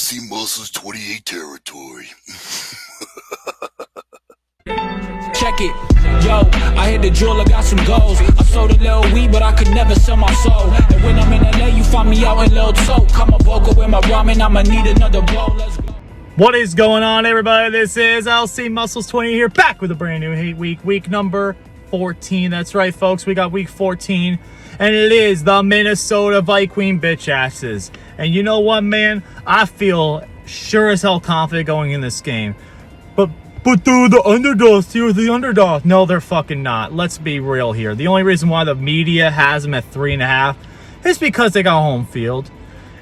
LC Muscles 28 territory. Check it, yo, I hit the jeweler, got some goals. I sold a little weed, but I could never sell my soul. And when I'm in LA, you find me out in Lil Tote. Come up vocal with my ramen, I'ma need another bowl. Let's go. What is going on, everybody? This is LC Muscles 20 here, back with a brand new hate week, week number 14. That's right, folks, we got week 14, and it is the Minnesota Viqueens bitch asses. And you know what, man? I feel sure as hell confident going in this game. But they're the underdogs. You're the underdog. No, they're fucking not. Let's be real here. The only reason why the media has them at 3.5 is because they got home field,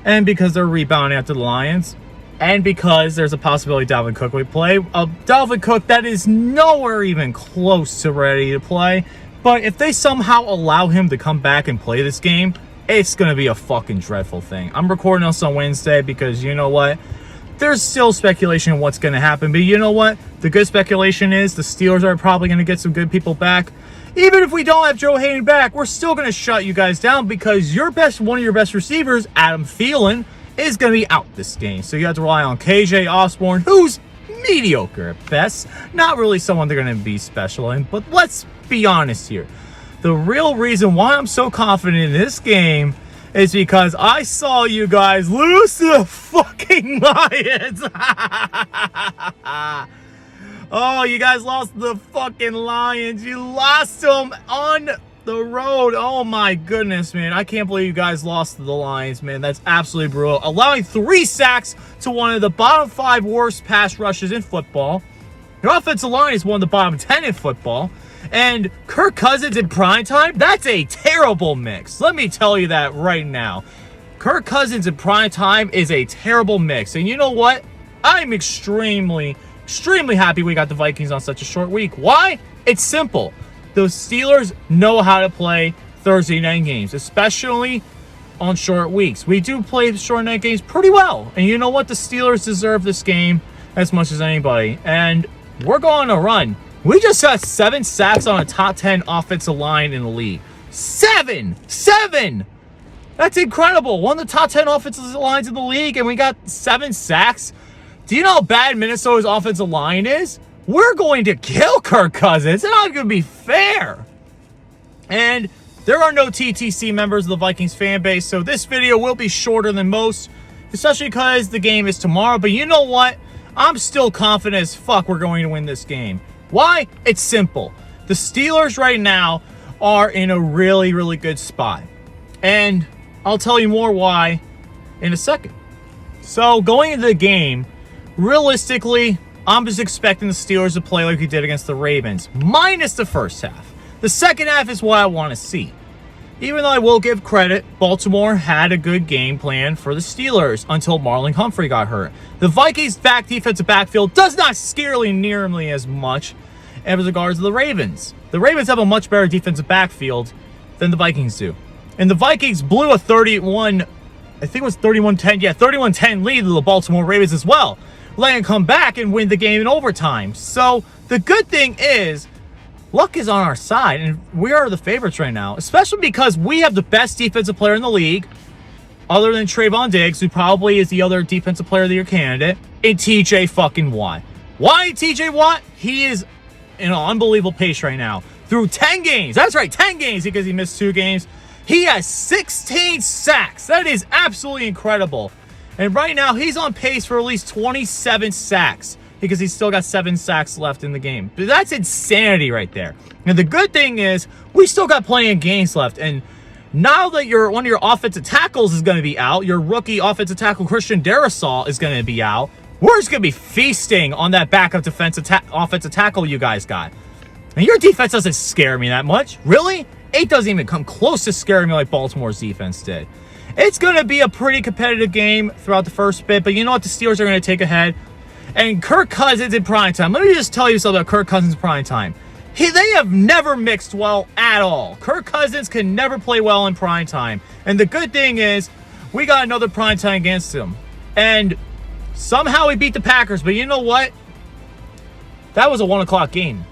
and because they're rebounding after the Lions, and because there's a possibility Dalvin Cook will play. Dalvin Cook that is nowhere even close to ready to play. But if they somehow allow him to come back and play this game, it's going to be a fucking dreadful thing. I'm recording this on Wednesday because you know what? There's still speculation on what's going to happen. But you know what? The good speculation is the Steelers are probably going to get some good people back. Even if we don't have Joe Hayden back, we're still going to shut you guys down because one of your best receivers, Adam Thielen, is going to be out this game. So you have to rely on KJ Osborne, who's mediocre at best. Not really someone they're going to be special in. But let's be honest here. The real reason why I'm so confident in this game is because I saw you guys lose to the fucking Lions. Oh, you guys lost to the fucking Lions. You lost them on the road. Oh my goodness, man. I can't believe you guys lost to the Lions, man. That's absolutely brutal. Allowing 3 sacks to one of the bottom 5 worst pass rushes in football. Your offensive line is one of the bottom 10 in football. And Kirk Cousins in primetime, that's a terrible mix. Let me tell you that right now. Kirk Cousins in primetime is a terrible mix. And you know what? I'm extremely happy we got the Vikings on such a short week. Why? It's simple. The Steelers know how to play Thursday night games, especially on short weeks. We do play short night games pretty well. And you know what? The Steelers deserve this game as much as anybody. And we're going to run. We just got 7 sacks on a top 10 offensive line in the league. 7! That's incredible. One of the top 10 offensive lines in the league, and we got 7 sacks. Do you know how bad Minnesota's offensive line is? We're going to kill Kirk Cousins. It's not going to be fair. And there are no TTC members of the Vikings fan base, so this video will be shorter than most, especially because the game is tomorrow. But you know what? I'm still confident as fuck we're going to win this game. Why? It's simple. The Steelers right now are in a really, really good spot. And I'll tell you more why in a second. So going into the game, realistically, I'm just expecting the Steelers to play like we did against the Ravens, minus the first half. The second half is what I want to see. Even though I will give credit, Baltimore had a good game plan for the Steelers until Marlon Humphrey got hurt. The Vikings' defensive backfield does not scare me nearly as much as regards to the Ravens. The Ravens have a much better defensive backfield than the Vikings do. And the Vikings blew a 31-10 lead to the Baltimore Ravens as well, letting them come back and win the game in overtime. So the good thing is, luck is on our side, and we are the favorites right now, especially because we have the best defensive player in the league, other than Trayvon Diggs, who probably is the other defensive player of the year candidate, and TJ fucking Watt. Why TJ Watt? He is in an unbelievable pace right now. Through 10 games, that's right, 10 games, because he missed 2 games, he has 16 sacks. That is absolutely incredible. And right now, he's on pace for at least 27 sacks, because he's still got 7 sacks left in the game. But that's insanity right there. And the good thing is, we still got plenty of games left. And now that one of your offensive tackles is going to be out, your rookie offensive tackle Christian Darrisaw is going to be out, we're just going to be feasting on that backup offensive tackle you guys got. And your defense doesn't scare me that much. Really? It doesn't even come close to scaring me like Baltimore's defense did. It's going to be a pretty competitive game throughout the first bit. But you know what? The Steelers are going to take ahead. And Kirk Cousins in primetime. Let me just tell you something about Kirk Cousins in primetime. They have never mixed well at all. Kirk Cousins can never play well in primetime. And the good thing is, we got another primetime against him. And somehow he beat the Packers. But you know what? That was a 1 o'clock game.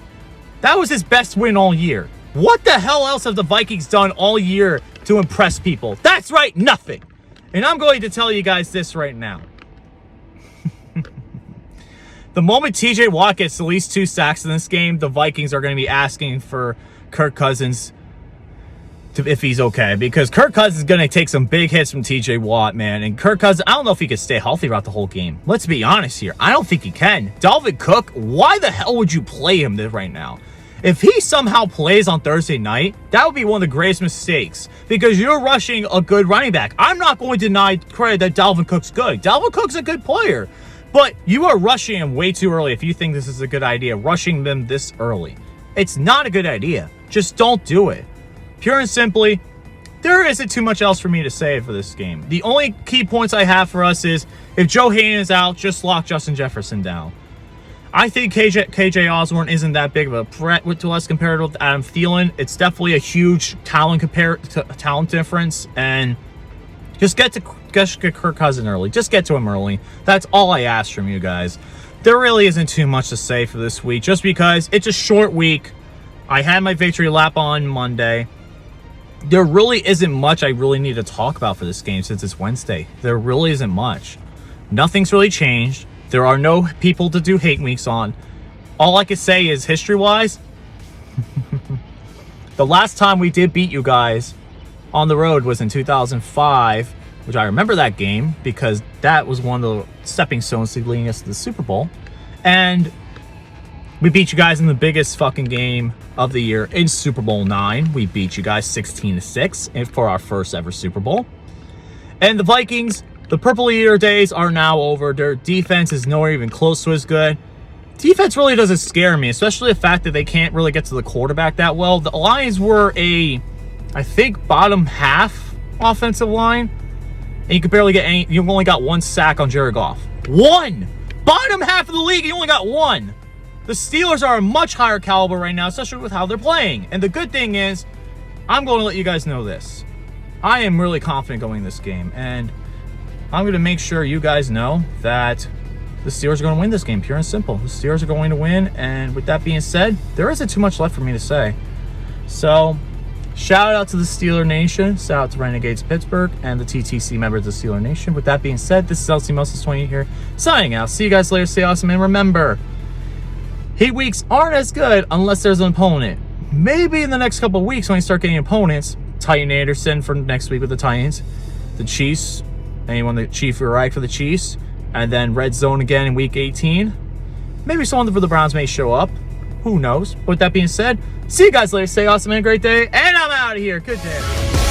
That was his best win all year. What the hell else have the Vikings done all year to impress people? That's right, nothing. And I'm going to tell you guys this right now. The moment TJ Watt gets at least 2 sacks in this game, the Vikings are going to be asking for Kirk Cousins if he's okay, because Kirk Cousins is going to take some big hits from TJ Watt, man. And Kirk Cousins, I don't know if he could stay healthy throughout the whole game. Let's be honest here. I don't think he can. Dalvin Cook, why the hell would you play him right now? If he somehow plays on Thursday night, that would be one of the greatest mistakes, because you're rushing a good running back. I'm not going to deny credit that Dalvin Cook's good. Dalvin Cook's a good player, but you are rushing him way too early if you think this is a good idea, rushing them this early. It's not a good idea. Just don't do it. Pure and simply, there isn't too much else for me to say for this game. The only key points I have for us is, if Joe Hayden is out, just lock Justin Jefferson down. I think KJ Osborne isn't that big of a threat to us compared with Adam Thielen. It's definitely a huge talent difference, and just get Kirk Cousins early. Just get to him early. That's all I ask from you guys. There really isn't too much to say for this week, just because it's a short week. I had my victory lap on Monday. There really isn't much I really need to talk about for this game since it's Wednesday. There really isn't much. Nothing's really changed. There are no people to do hate weeks on. All I can say is, history-wise, the last time we did beat you guys on the road was in 2005, which I remember that game because that was one of the stepping stones to leading us to the Super Bowl. And we beat you guys in the biggest fucking game of the year in Super Bowl IX. We beat you guys 16-6 for our first ever Super Bowl. And the Vikings, the Purple Eater days are now over. Their defense is nowhere even close to as good. Defense really doesn't scare me, especially the fact that they can't really get to the quarterback that well. The Lions were I think, bottom half offensive line. And you could barely get any. You only got 1 sack on Jared Goff. 1! Bottom half of the league, you only got 1. The Steelers are a much higher caliber right now, especially with how they're playing. And the good thing is, I'm going to let you guys know this. I am really confident going this game. And I'm going to make sure you guys know that the Steelers are going to win this game, pure and simple. The Steelers are going to win. And with that being said, there isn't too much left for me to say. So, shout out to the Steeler Nation. Shout out to Renegades Pittsburgh and the TTC members of the Steeler Nation. With that being said, this is LC Moses 20 here, signing out. See you guys later. Stay awesome. And remember, hate weeks aren't as good unless there's an opponent. Maybe in the next couple of weeks when you start getting opponents, Titan Anderson for next week with the Titans, the Chiefs, anyone the Chief right for the Chiefs, and then Red Zone again in week 18. Maybe someone for the Browns may show up. Who knows? With that being said, see you guys later. Stay awesome and a great day. And I'm out of here. Good day.